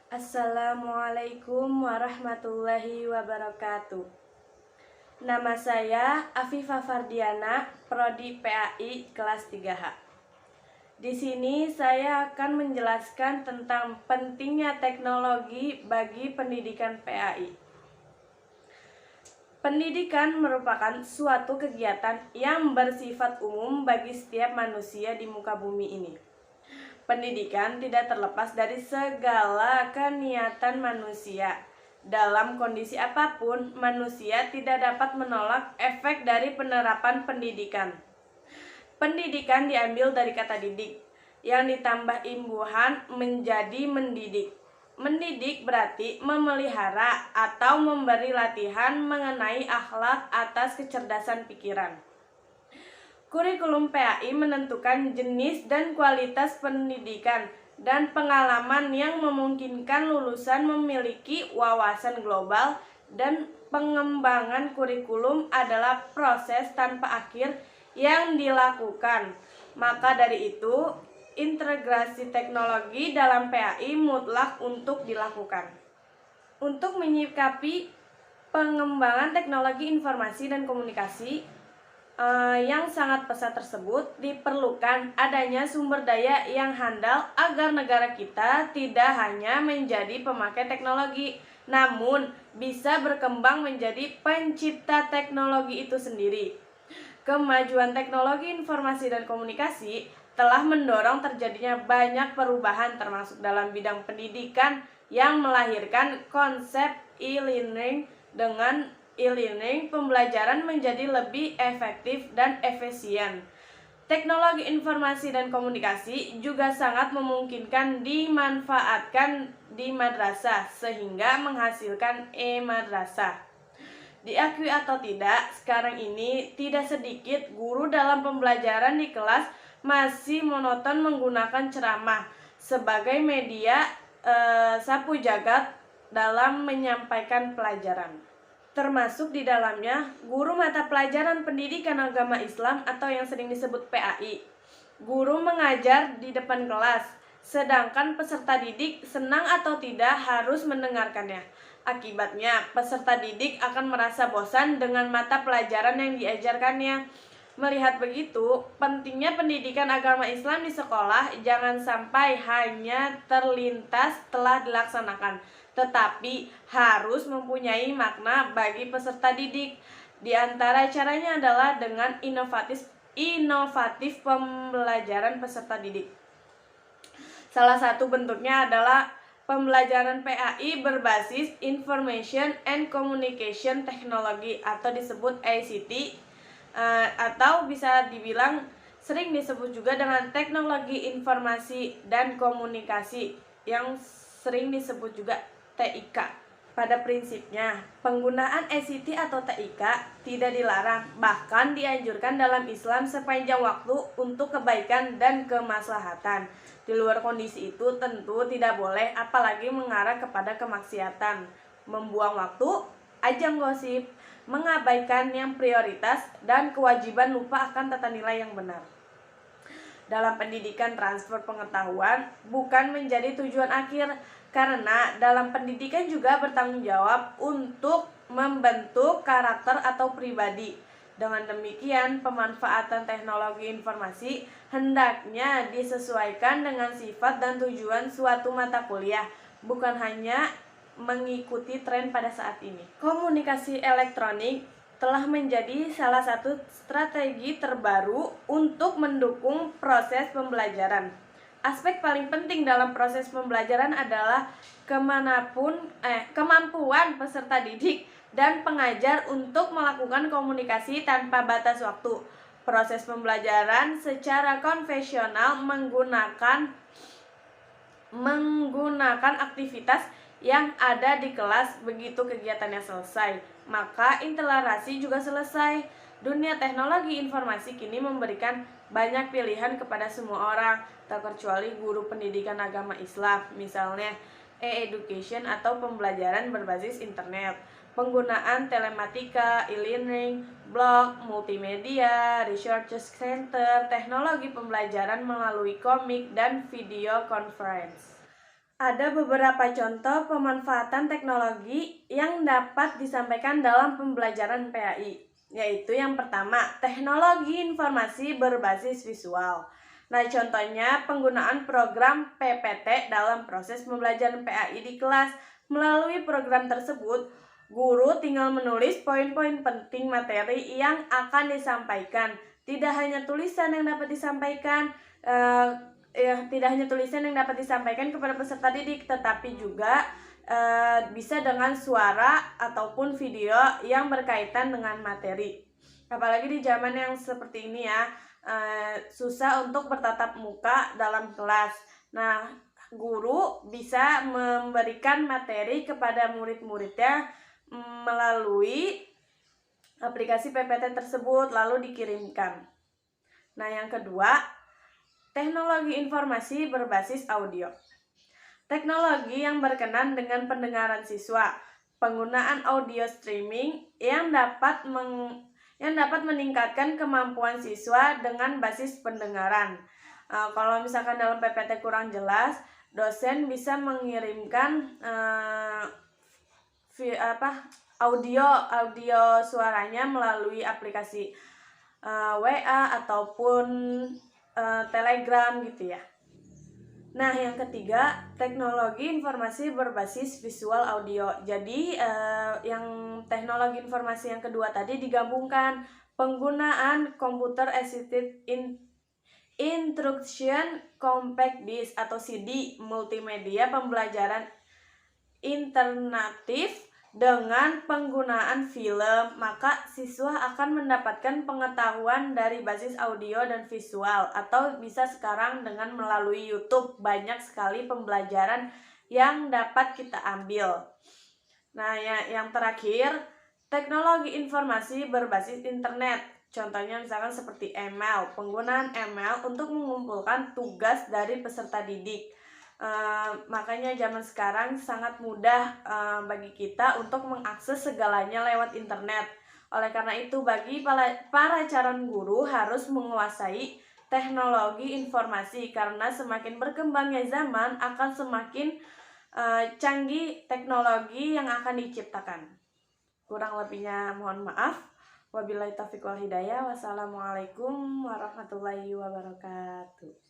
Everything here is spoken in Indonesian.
Assalamualaikum warahmatullahi wabarakatuh. Nama saya Afifah Fardiana, Prodi PAI kelas 3H. Di sini saya akan menjelaskan tentang pentingnya teknologi bagi pendidikan PAI. Pendidikan merupakan suatu kegiatan yang bersifat umum bagi setiap manusia di muka bumi ini. Pendidikan tidak terlepas dari segala keniatan manusia. Dalam kondisi apapun, manusia tidak dapat menolak efek dari penerapan pendidikan. Pendidikan diambil dari kata didik, yang ditambah imbuhan menjadi mendidik. Mendidik berarti memelihara atau memberi latihan mengenai akhlak atas kecerdasan pikiran. Kurikulum PAI menentukan jenis dan kualitas pendidikan dan pengalaman yang memungkinkan lulusan memiliki wawasan global, dan pengembangan kurikulum adalah proses tanpa akhir yang dilakukan. Maka dari itu, integrasi teknologi dalam PAI mutlak untuk dilakukan. Untuk menyikapi pengembangan teknologi informasi dan komunikasi yang sangat pesat tersebut, diperlukan adanya sumber daya yang handal agar negara kita tidak hanya menjadi pemakai teknologi, namun bisa berkembang menjadi pencipta teknologi itu sendiri. Kemajuan teknologi informasi dan komunikasi telah mendorong terjadinya banyak perubahan termasuk dalam bidang pendidikan yang melahirkan konsep e-learning. Dengan e-learning, pembelajaran menjadi lebih efektif dan efisien. Teknologi informasi dan komunikasi juga sangat memungkinkan dimanfaatkan di madrasah sehingga menghasilkan e-madrasah. Diakui atau tidak, sekarang ini tidak sedikit guru dalam pembelajaran di kelas masih monoton menggunakan ceramah sebagai media sapu jagat dalam menyampaikan pelajaran. Termasuk di dalamnya guru mata pelajaran pendidikan agama Islam atau yang sering disebut PAI. Guru mengajar di depan kelas, sedangkan peserta didik senang atau tidak harus mendengarkannya. Akibatnya, peserta didik akan merasa bosan dengan mata pelajaran yang diajarkannya. Melihat begitu, pentingnya pendidikan agama Islam di sekolah jangan sampai hanya terlintas telah dilaksanakan, tetapi harus mempunyai makna bagi peserta didik. Di antara caranya adalah dengan inovatif pembelajaran peserta didik. Salah satu bentuknya adalah pembelajaran PAI berbasis Information and Communication Technology atau disebut ICT, atau bisa dibilang sering disebut juga dengan teknologi informasi dan komunikasi yang sering disebut juga TIK. Pada prinsipnya, penggunaan ICT atau TIK tidak dilarang, bahkan dianjurkan dalam Islam sepanjang waktu untuk kebaikan dan kemaslahatan. Di luar kondisi itu tentu tidak boleh, apalagi mengarah kepada kemaksiatan, membuang waktu, ajang gosip, mengabaikan yang prioritas, dan kewajiban lupa akan tata nilai yang benar. Dalam pendidikan, transfer pengetahuan bukan menjadi tujuan akhir, karena dalam pendidikan juga bertanggung jawab untuk membentuk karakter atau pribadi. Dengan demikian, pemanfaatan teknologi informasi hendaknya disesuaikan dengan sifat dan tujuan suatu mata kuliah, bukan hanya mengikuti tren pada saat ini. Komunikasi elektronik telah menjadi salah satu strategi terbaru untuk mendukung proses pembelajaran. Aspek paling penting dalam proses pembelajaran adalah kemampuan peserta didik dan pengajar untuk melakukan komunikasi tanpa batas waktu. Proses pembelajaran secara konvensional menggunakan aktivitas yang ada di kelas. Begitu kegiatannya selesai, maka integrasi juga selesai. Dunia teknologi informasi kini memberikan banyak pilihan kepada semua orang, tak terkecuali guru pendidikan agama Islam, misalnya e-education atau pembelajaran berbasis internet, penggunaan telematika, e-learning, blog, multimedia, research center, teknologi pembelajaran melalui komik dan video conference. Ada beberapa contoh pemanfaatan teknologi yang dapat disampaikan dalam pembelajaran PAI, yaitu yang pertama, teknologi informasi berbasis visual. Nah, contohnya penggunaan program PPT dalam proses pembelajaran PAI di kelas. Melalui program tersebut, guru tinggal menulis poin-poin penting materi yang akan disampaikan. Tidak hanya tulisan yang dapat disampaikan, tidak hanya tulisan yang dapat disampaikan kepada peserta didik, tetapi juga bisa dengan suara ataupun video yang berkaitan dengan materi. Apalagi di zaman yang seperti ini ya, susah untuk bertatap muka dalam kelas. Nah, guru bisa memberikan materi kepada murid-muridnya melalui aplikasi PPT tersebut lalu dikirimkan. Nah, yang kedua, teknologi informasi berbasis audio. Teknologi yang berkenan dengan pendengaran siswa. Penggunaan audio streaming yang dapat meningkatkan kemampuan siswa dengan basis pendengaran. Kalau misalkan dalam PPT kurang jelas, dosen bisa mengirimkan audio suaranya melalui aplikasi WA ataupun Telegram gitu ya. Nah, yang ketiga, teknologi informasi berbasis visual audio. Jadi, yang teknologi informasi yang kedua tadi digabungkan. Penggunaan computer assisted instruction compact disc atau CD multimedia pembelajaran alternatif dengan penggunaan film, maka siswa akan mendapatkan pengetahuan dari basis audio dan visual, atau bisa sekarang dengan melalui YouTube banyak sekali pembelajaran yang dapat kita ambil. Nah, yang terakhir, teknologi informasi berbasis internet. Contohnya misalkan seperti email, penggunaan email untuk mengumpulkan tugas dari peserta didik. Makanya zaman sekarang sangat mudah bagi kita untuk mengakses segalanya lewat internet. Oleh karena itu, bagi para calon guru harus menguasai teknologi informasi, karena semakin berkembangnya zaman akan semakin canggih teknologi yang akan diciptakan. Kurang lebihnya mohon maaf. Wabillahi taufiq wal hidayah. Wassalamualaikum warahmatullahi wabarakatuh.